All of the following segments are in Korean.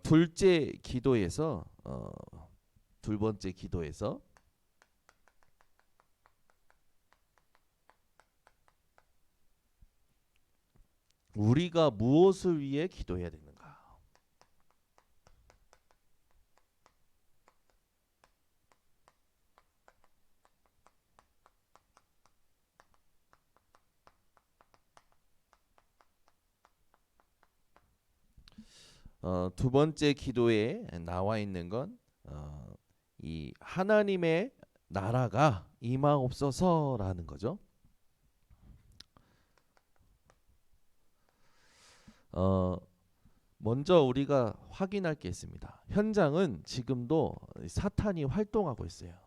둘째 기도에서 두 번째 기도에서 우리가 무엇을 위해 기도해야 되는가? 두 번째 기도에 나와 있는 건 이 하나님의 나라가 임하옵소서라는 거죠. 먼저 우리가 확인할 게 있습니다. 현장은 지금도 사탄이 활동하고 있어요.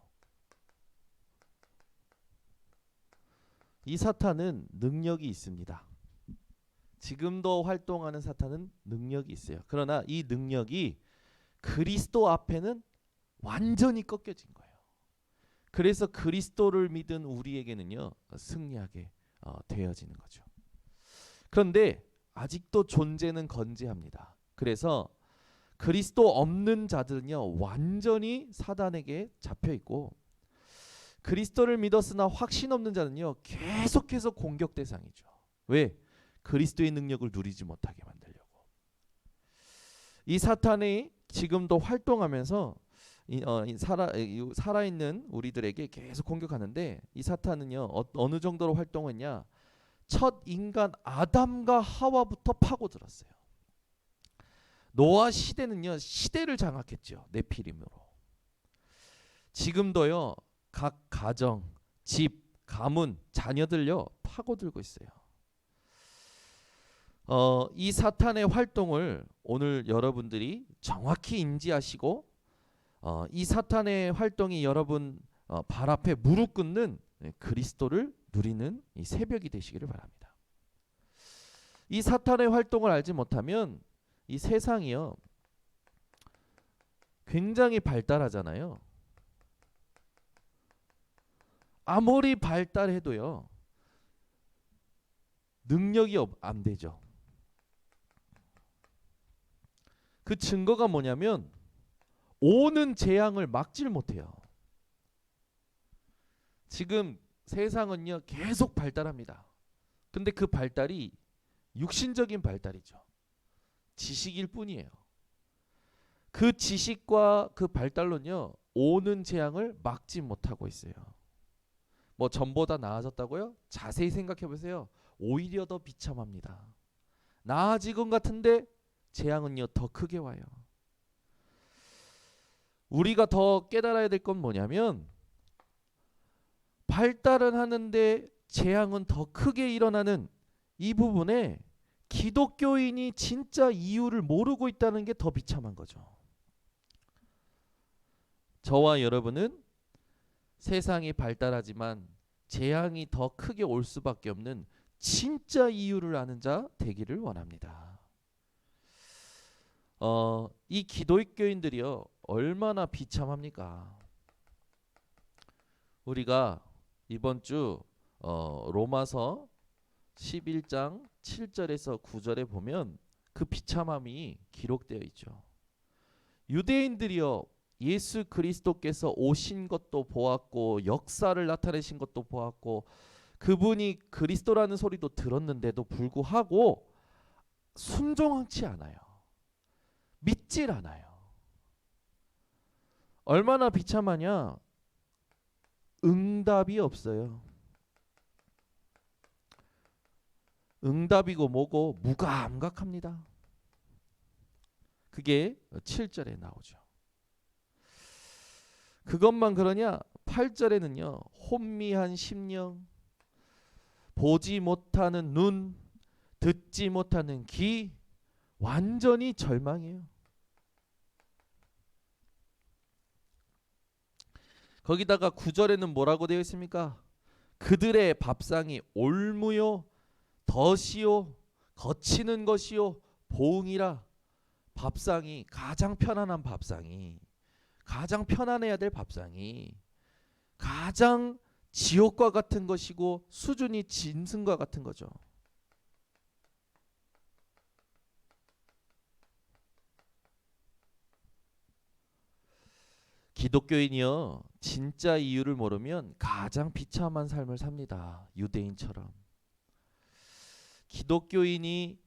이 사탄은 능력이 있습니다. 지금도 활동하는 사탄은 능력이 있어요. 그러나 이 능력이 그리스도 앞에는 완전히 꺾여진 거예요. 그래서 그리스도를 믿은 우리에게는요 승리하게 되어지는 거죠. 그런데 아직도 존재는 건재합니다. 그래서 그리스도 없는 자들은요 완전히 사단에게 잡혀 있고, 그리스도를 믿었으나 확신 없는 자는요 계속해서 공격 대상이죠. 왜? 그리스도의 능력을 누리지 못하게 만들려고. 이 사탄이 지금도 활동하면서 살아있는 우리들에게 계속 공격하는데, 이 사탄은요 어느 정도로 활동했냐, 첫 인간 아담과 하와부터 파고들었어요. 노아 시대는요 시대를 장악했죠. 네피림으로. 지금도요 각 가정, 집, 가문, 자녀들요 파고들고 있어요. 이 사탄의 활동을 오늘 여러분들이 정확히 인지하시고 이 사탄의 활동이 여러분 발 앞에 무릎 꿇는 그리스도를 누리는 이 새벽이 되시기를 바랍니다. 이 사탄의 활동을 알지 못하면 이 세상이요 굉장히 발달하잖아요. 아무리 발달해도요 능력이 안 되죠. 그 증거가 뭐냐면 오는 재앙을 막질 못해요. 지금 세상은요 계속 발달합니다. 근데 그 발달이 육신적인 발달이죠. 지식일 뿐이에요. 그 지식과 그 발달로는요 오는 재앙을 막지 못하고 있어요. 뭐 전보다 나아졌다고요? 자세히 생각해 보세요. 오히려 더 비참합니다. 나아진 것 같은데 재앙은요 더 크게 와요. 우리가 더 깨달아야 될 건 뭐냐면, 발달은 하는데 재앙은 더 크게 일어나는 이 부분에 기독교인이 진짜 이유를 모르고 있다는 게 더 비참한 거죠. 저와 여러분은 세상이 발달하지만 재앙이 더 크게 올 수밖에 없는 진짜 이유를 아는 자 되기를 원합니다. 이 기독교인들이요 얼마나 비참합니까? 우리가 이번 주 로마서 11장 7절에서 9절에 보면 그 비참함이 기록되어 있죠. 유대인들이요 예수 그리스도께서 오신 것도 보았고 역사를 나타내신 것도 보았고 그분이 그리스도라는 소리도 들었는데도 불구하고 순종하지 않아요. 믿질 않아요. 얼마나 비참하냐? 응답이 없어요. 응답이고 뭐고 무감각합니다. 그게 7절에 나오죠. 그것만 그러냐? 8절에는요 혼미한 심령, 보지 못하는 눈, 듣지 못하는 귀, 완전히 절망이에요. 거기다가 9절에는 뭐라고 되어 있습니까? 그들의 밥상이 올무요 덫이요 거치는 것이요 보응이라. 밥상이 가장 편안한 밥상이, 가장 편안해야 될 밥상이 가장 지옥과 같은 것이고 수준이 짐승과 같은 거죠. 기독교인이요, 진짜 이유를 모르면 가장 비참한 삶을 삽니다. 유대인처럼. 기독교인이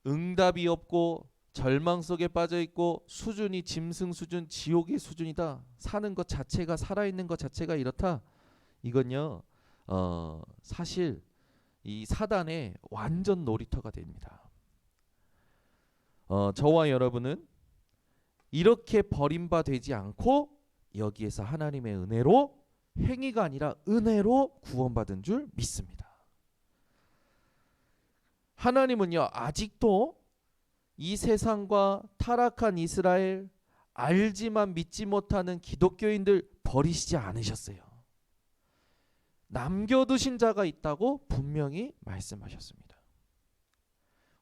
응답이 없고 절망 속에 빠져 있고 수준이 짐승 수준, 지옥의 수준이다. 사는 것 자체가, 살아있는 것 자체가 이렇다. 이건요, 사실 이 사단의 완전 놀이터가 됩니다. 저와 여러분은 이렇게 버림받지 않고 여기에서 하나님의 은혜로, 행위가 아니라 은혜로 구원받은 줄 믿습니다. 하나님은요, 아직도 이 세상과 타락한 이스라엘, 알지만 믿지 못하는 기독교인들 버리시지 않으셨어요. 남겨두신 자가 있다고 분명히 말씀하셨습니다.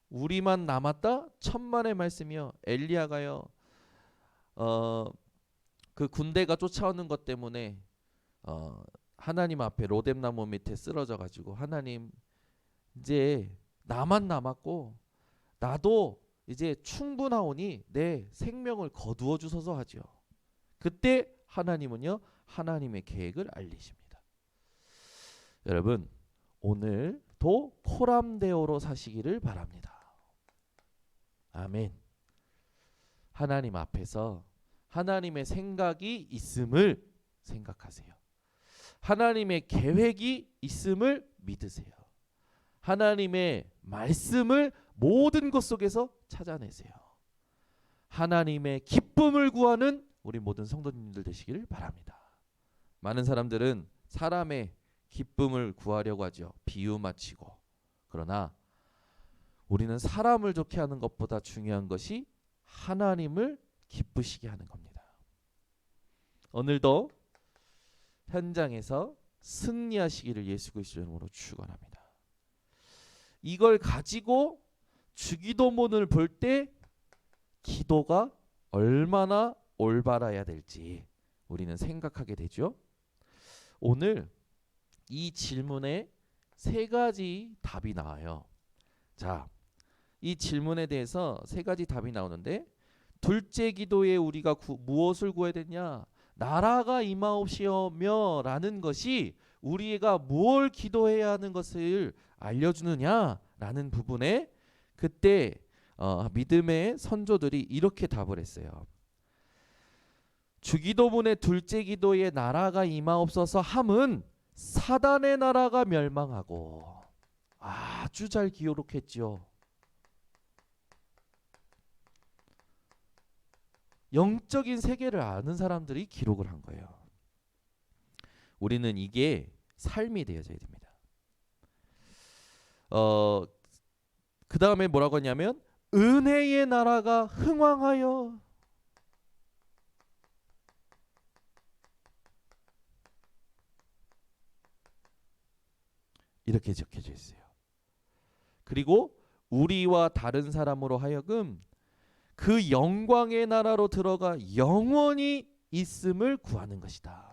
우리만 남았다? 천만의 말씀이요. 엘리야가요, 그 군대가 쫓아오는 것 때문에 하나님 앞에 로뎀나무 밑에 쓰러져 가지고, 하나님, 이제 나만 남았고 나도 이제 충분하오니 내 생명을 거두어 주소서 하죠. 그때 하나님은요, 하나님의 계획을 알리십니다. 여러분, 오늘도 포람데오로 사시기를 바랍니다. 아멘. 하나님 앞에서 하나님의 생각이 있음을 생각하세요. 하나님의 계획이 있음을 믿으세요. 하나님의 말씀을 모든 것 속에서 찾아내세요. 하나님의 기쁨을 구하는 우리 모든 성도님들 되시기를 바랍니다. 많은 사람들은 사람의 기쁨을 구하려고 하죠. 비유 맞추고. 그러나 우리는 사람을 좋게 하는 것보다 중요한 것이 하나님을 기쁘시게 하는 겁니다. 오늘도 현장에서 승리하시기를 예수 그리스도의 이름으로 축원합니다. 이걸 가지고 주기도문을 볼 때 기도가 얼마나 올바라야 될지 우리는 생각하게 되죠. 오늘 이 질문에 세 가지 답이 나와요. 자, 이 질문에 대해서 세 가지 답이 나오는데, 둘째 기도에 우리가 무엇을 구해야 되냐? 나라가 임하옵시며 라는 것이 우리가 무엇을 기도해야 하는 것을 알려주느냐라는 부분에 그때 믿음의 선조들이 이렇게 답을 했어요. 주기도문의 둘째 기도에 나라가 임하옵소서 함은 사단의 나라가 멸망하고, 아주 잘 기록했죠. 영적인 세계를 아는 사람들이 기록을 한 거예요. 우리는 이게 삶이 되어져야 됩니다. 그 다음에 뭐라고 하냐면 은혜의 나라가 흥왕하여. 이렇게 적혀져 있어요. 그리고 우리와 다른 사람으로 하여금 그 영광의 나라로 들어가 영원히 있음을 구하는 것이다.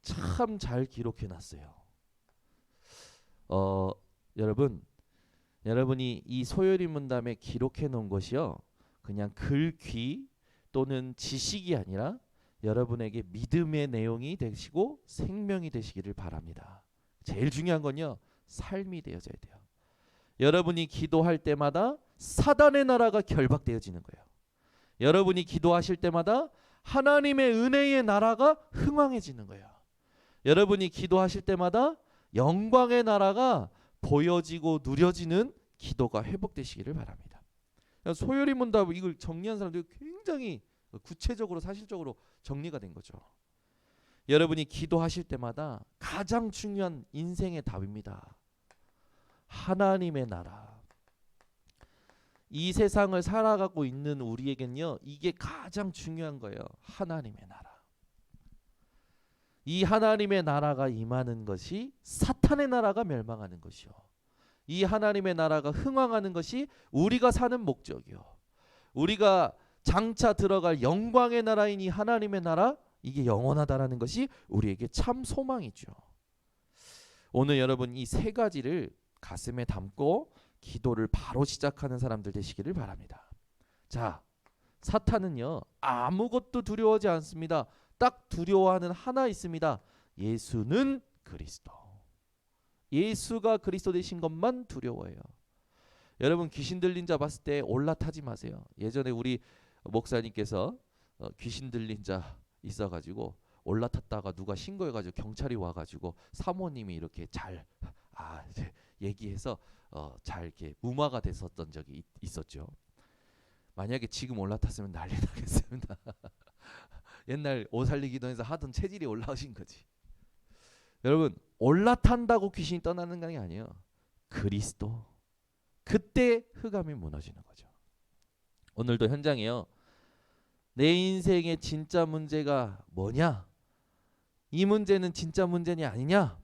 참 잘 기록해 놨어요. 여러분이 이 소요리 문담에 기록해 놓은 것이요, 그냥 글귀 또는 지식이 아니라 여러분에게 믿음의 내용이 되시고 생명이 되시기를 바랍니다. 제일 중요한 건요, 삶이 되어져야 돼요. 여러분이 기도할 때마다 사단의 나라가 결박되어지는 거예요. 여러분이 기도하실 때마다 하나님의 은혜의 나라가 흥왕해지는 거예요. 여러분이 기도하실 때마다 영광의 나라가 보여지고 누려지는 기도가 회복되시기를 바랍니다. 소요리 문답 이걸 정리한 사람들이 굉장히 구체적으로 사실적으로 정리가 된 거죠. 여러분이 기도하실 때마다 가장 중요한 인생의 답입니다. 하나님의 나라. 이 세상을 살아가고 있는 우리에겐요, 이게 가장 중요한 거예요. 하나님의 나라. 이 하나님의 나라가 임하는 것이 사탄의 나라가 멸망하는 것이요, 이 하나님의 나라가 흥왕하는 것이 우리가 사는 목적이요, 우리가 장차 들어갈 영광의 나라인 이 하나님의 나라, 이게 영원하다라는 것이 우리에게 참 소망이죠. 오늘 여러분 이 세 가지를 가슴에 담고 기도를 바로 시작하는 사람들 되시기를 바랍니다. 자, 사탄은요 아무것도 두려워하지 않습니다. 딱 두려워하는 하나 있습니다. 예수는 그리스도. 예수가 그리스도 되신 것만 두려워해요. 여러분 귀신 들린 자 봤을 때 올라타지 마세요. 예전에 우리 목사님께서 귀신 들린 자 있어가지고 올라탔다가 누가 신고해가지고 경찰이 와가지고 사모님이 이렇게 잘 얘기해서 잘 이렇게 무마가 됐었던 적이 있었죠. 만약에 지금 올라탔으면 난리 나겠습니다. 옛날 오살리기도에서 하던 체질이 올라오신 거지. 여러분 올라탄다고 귀신이 떠나는 게 아니에요. 그리스도. 그때 흑암이 무너지는 거죠. 오늘도 현장에요. 내 인생의 진짜 문제가 뭐냐? 이 문제는 진짜 문제냐 아니냐?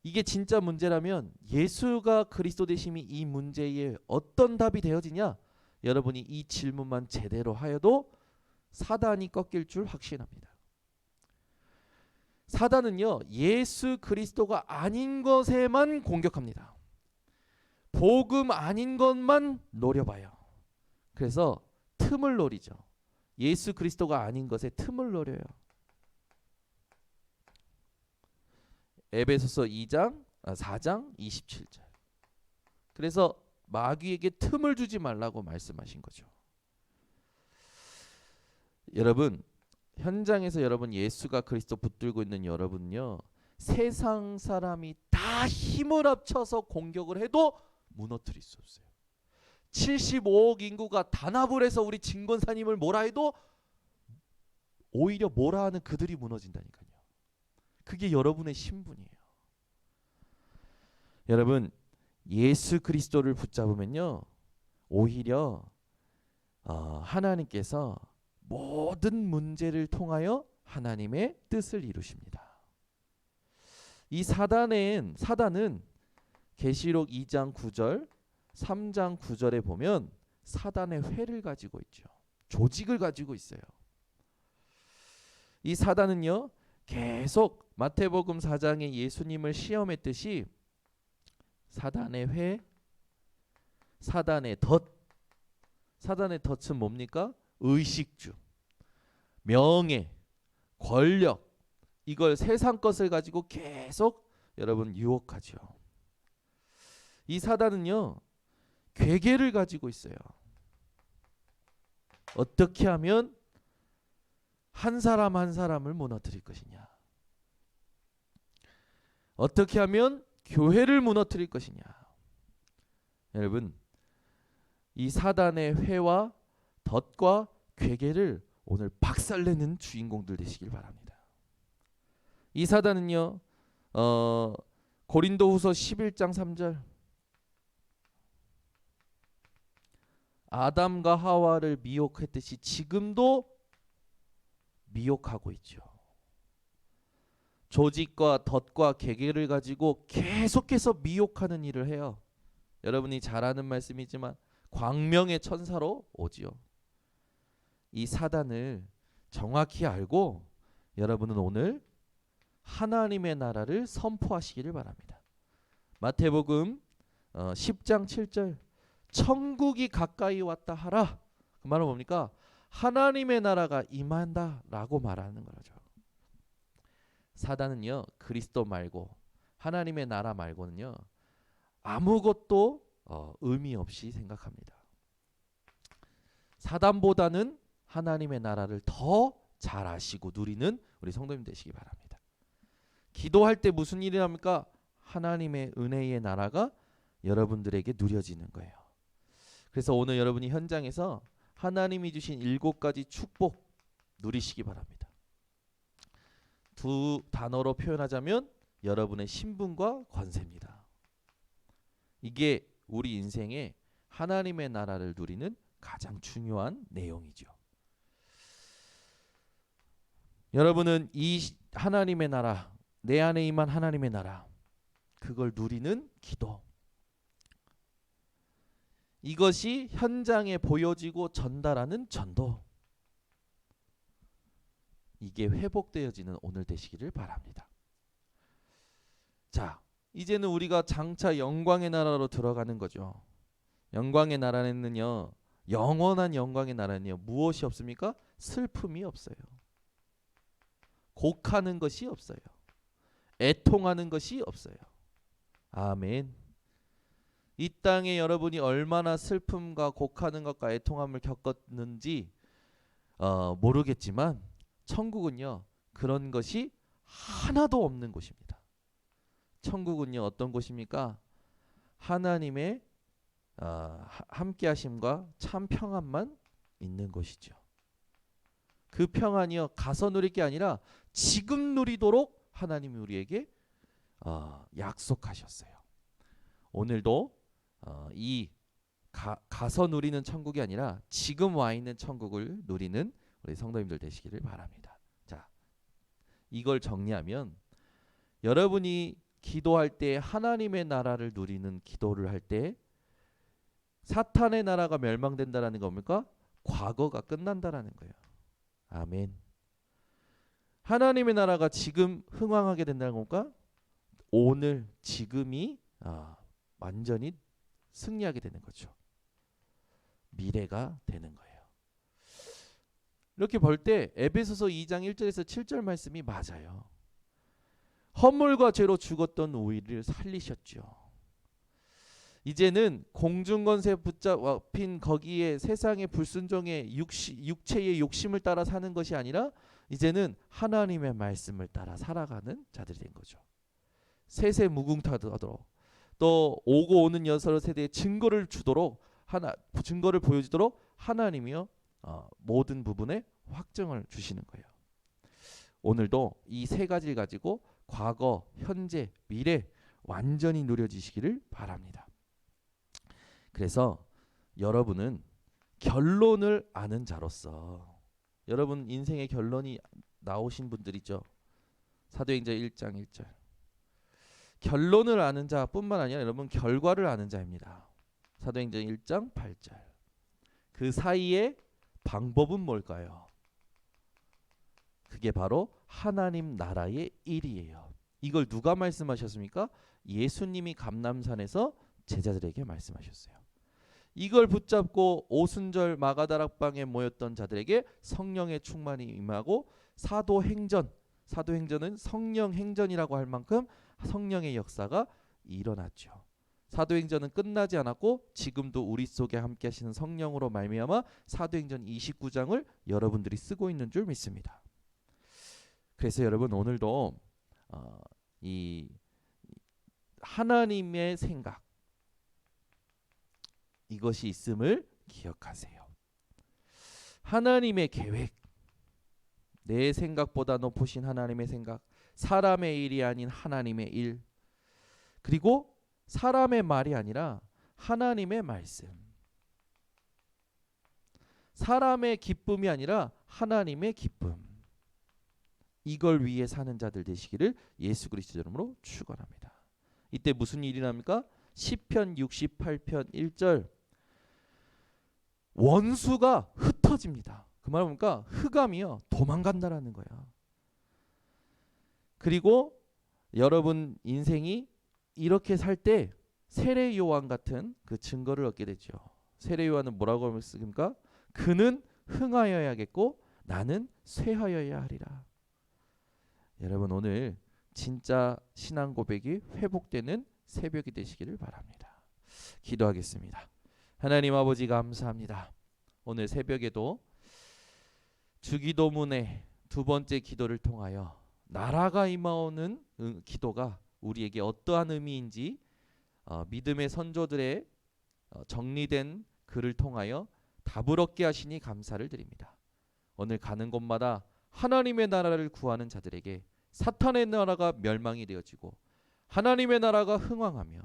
이게 진짜 문제라면 예수가 그리스도 되심이 이 문제에 어떤 답이 되어지냐? 여러분이 이 질문만 제대로 하여도 사단이 꺾일 줄 확신합니다. 사단은요 예수 그리스도가 아닌 것에만 공격합니다. 복음 아닌 것만 노려봐요. 그래서 틈을 노리죠. 예수 그리스도가 아닌 것에 틈을 노려요. 에베소서 4장 27절. 그래서 마귀에게 틈을 주지 말라고 말씀하신 거죠. 여러분 현장에서 여러분 예수가 그리스도 붙들고 있는 여러분요 세상 사람이 다 힘을 합쳐서 공격을 해도 무너뜨릴 수 없어요. 75억 인구가 단합을 해서 우리 진권사님을 뭐라 해도 오히려 뭐라 하는 그들이 무너진다니까요. 그게 여러분의 신분이에요. 여러분 예수 그리스도를 붙잡으면요 오히려 하나님께서 모든 문제를 통하여 하나님의 뜻을 이루십니다. 이 사단은 계시록 2장 9절 3장 9절에 보면 사단의 회를 가지고 있죠. 조직을 가지고 있어요. 이 사단은요 계속 마태복음 4장에 예수님을 시험했듯이 사단의 회, 사단의 덫. 사단의 덫은 뭡니까? 의식주, 명예, 권력, 이걸 세상 것을 가지고 계속 여러분 유혹하죠. 이 사단은요 괴계를 가지고 있어요. 어떻게 하면 한 사람 한 사람을 무너뜨릴 것이냐, 어떻게 하면 교회를 무너뜨릴 것이냐. 여러분 이 사단의 회와 덫과 괴계를 오늘 박살내는 주인공들 되시길 바랍니다. 이 사단은요 고린도후서 11장 3절 아담과 하와를 미혹했듯이 지금도 미혹하고 있죠. 조직과 덫과 계계를 가지고 계속해서 미혹하는 일을 해요. 여러분이 잘 아는 말씀이지만 광명의 천사로 오지요. 이 사단을 정확히 알고 여러분은 오늘 하나님의 나라를 선포하시기를 바랍니다. 마태복음 10장 7절 천국이 가까이 왔다 하라. 그 말은 뭡니까? 하나님의 나라가 임한다라고 말하는 거죠. 사단은요 그리스도 말고 하나님의 나라 말고는요 아무것도 의미 없이 생각합니다. 사단보다는 하나님의 나라를 더 잘 아시고 누리는 우리 성도님 되시기 바랍니다. 기도할 때 무슨 일이 납니까? 하나님의 은혜의 나라가 여러분들에게 누려지는 거예요. 그래서 오늘 여러분이 현장에서 하나님이 주신 7가지 축복 누리시기 바랍니다. 두 단어로 표현하자면 여러분의 신분과 권세입니다. 이게 우리 인생에 하나님의 나라를 누리는 가장 중요한 내용이죠. 여러분은 이 하나님의 나라, 내 안에 임한 하나님의 나라, 그걸 누리는 기도, 이것이 현장에 보여지고 전달하는 전도, 이게 회복되어지는 오늘 되시기를 바랍니다. 자, 이제는 우리가 장차 영광의 나라로 들어가는 거죠. 영광의 나라는요, 영원한 영광의 나라는요, 무엇이 없습니까? 슬픔이 없어요. 곡하는 것이 없어요. 애통하는 것이 없어요. 아멘. 이 땅에 여러분이 얼마나 슬픔과 곡하는 것과 애통함을 겪었는지 모르겠지만 천국은요, 그런 것이 하나도 없는 곳입니다. 천국은요, 어떤 곳입니까? 하나님의 함께 하심과 참 평안만 있는 곳이죠. 그 평안이요, 가서 누릴 게 아니라 지금 누리도록 하나님이 우리에게 약속하셨어요. 오늘도 가서 누리는 천국이 아니라 지금 와 있는 천국을 누리는 우리 성도님들 되시기를 바랍니다. 자, 이걸 정리하면 여러분이 기도할 때 하나님의 나라를 누리는 기도를 할 때 사탄의 나라가 멸망된다라는 겁니까? 과거가 끝난다라는 거예요. 아멘. 하나님의 나라가 지금 흥왕하게 된다는 겁니까? 오늘 지금이 완전히 승리하게 되는 거죠. 미래가 되는 거예요. 이렇게 볼 때 에베소서 2장 1절에서 7절 말씀이 맞아요. 허물과 죄로 죽었던 우리를 살리셨죠. 이제는 공중권세 붙잡힌 거기에 세상의 불순종의 육체의 욕심을 따라 사는 것이 아니라 이제는 하나님의 말씀을 따라 살아가는 자들이 된 거죠. 세세 무궁타도록 또 오고 오는 여러 세대의 증거를 주도록 증거를 보여주도록 하나님이요 모든 부분에 확정을 주시는 거예요. 오늘도 이 세 가지를 가지고 과거, 현재, 미래 완전히 누려지시기를 바랍니다. 그래서 여러분은 결론을 아는 자로서 여러분 인생의 결론이 나오신 분들이죠. 사도행전 1장 1절. 결론을 아는 자뿐만 아니라 여러분 결과를 아는 자입니다. 사도행전 1장 8절. 그 사이의 방법은 뭘까요? 그게 바로 하나님 나라의 일이에요. 이걸 누가 말씀하셨습니까? 예수님이 감람산에서 제자들에게 말씀하셨어요. 이걸 붙잡고 오순절 마가다락방에 모였던 자들에게 성령의 충만이 임하고 사도행전은 성령 행전이라고 할 만큼 성령의 역사가 일어났죠. 사도행전은 끝나지 않았고 지금도 우리 속에 함께 하시는 성령으로 말미암아 사도행전 29장을 여러분들이 쓰고 있는 줄 믿습니다. 그래서 여러분 오늘도 이 하나님의 생각 이것이 있음을 기억하세요. 하나님의 계획, 내 생각보다 높으신 하나님의 생각, 사람의 일이 아닌 하나님의 일, 그리고 사람의 말이 아니라 하나님의 말씀, 사람의 기쁨이 아니라 하나님의 기쁨, 이걸 위해 사는 자들 되시기를 예수 그리스도 이름으로 축원합니다. 이때 무슨 일이 납니까? 시편 68편 1절 원수가 흩어집니다. 그 말은 뭡니까? 흑암이요 도망간다라는 거야. 그리고 여러분 인생이 이렇게 살 때 세례 요한 같은 그 증거를 얻게 되죠. 세례 요한은 뭐라고 했습니까? 그는 흥하여야겠고 나는 쇠하여야 하리라. 여러분 오늘 진짜 신앙 고백이 회복되는 새벽이 되시기를 바랍니다. 기도하겠습니다. 하나님 아버지 감사합니다. 오늘 새벽에도 주기도문의 두 번째 기도를 통하여 나라가 임하오는 기도가 우리에게 어떠한 의미인지 믿음의 선조들의 정리된 글을 통하여 답을 얻게 하시니 감사를 드립니다. 오늘 가는 곳마다 하나님의 나라를 구하는 자들에게 사탄의 나라가 멸망이 되어지고 하나님의 나라가 흥왕하며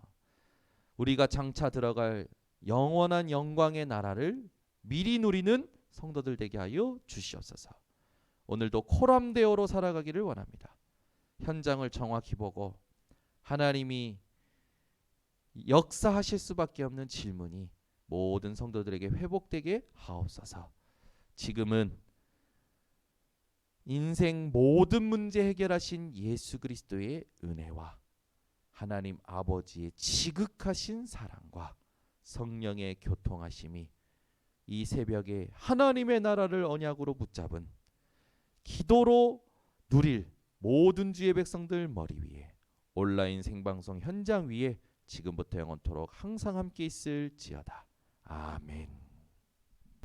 우리가 장차 들어갈 영원한 영광의 나라를 미리 누리는 성도들 되게 하여 주시옵소서. 오늘도 코람데오로 살아가기를 원합니다. 현장을 정확히 보고 하나님이 역사하실 수밖에 없는 질문이 모든 성도들에게 회복되게 하옵소서. 지금은 인생 모든 문제 해결하신 예수 그리스도의 은혜와 하나님 아버지의 지극하신 사랑과 성령의 교통하심이 이 새벽에 하나님의 나라를 언약으로 붙잡은 기도로 누릴 모든 주의 백성들 머리 위에 온라인 생방송 현장 위에 지금부터 영원토록 항상 함께 있을지어다. 아멘.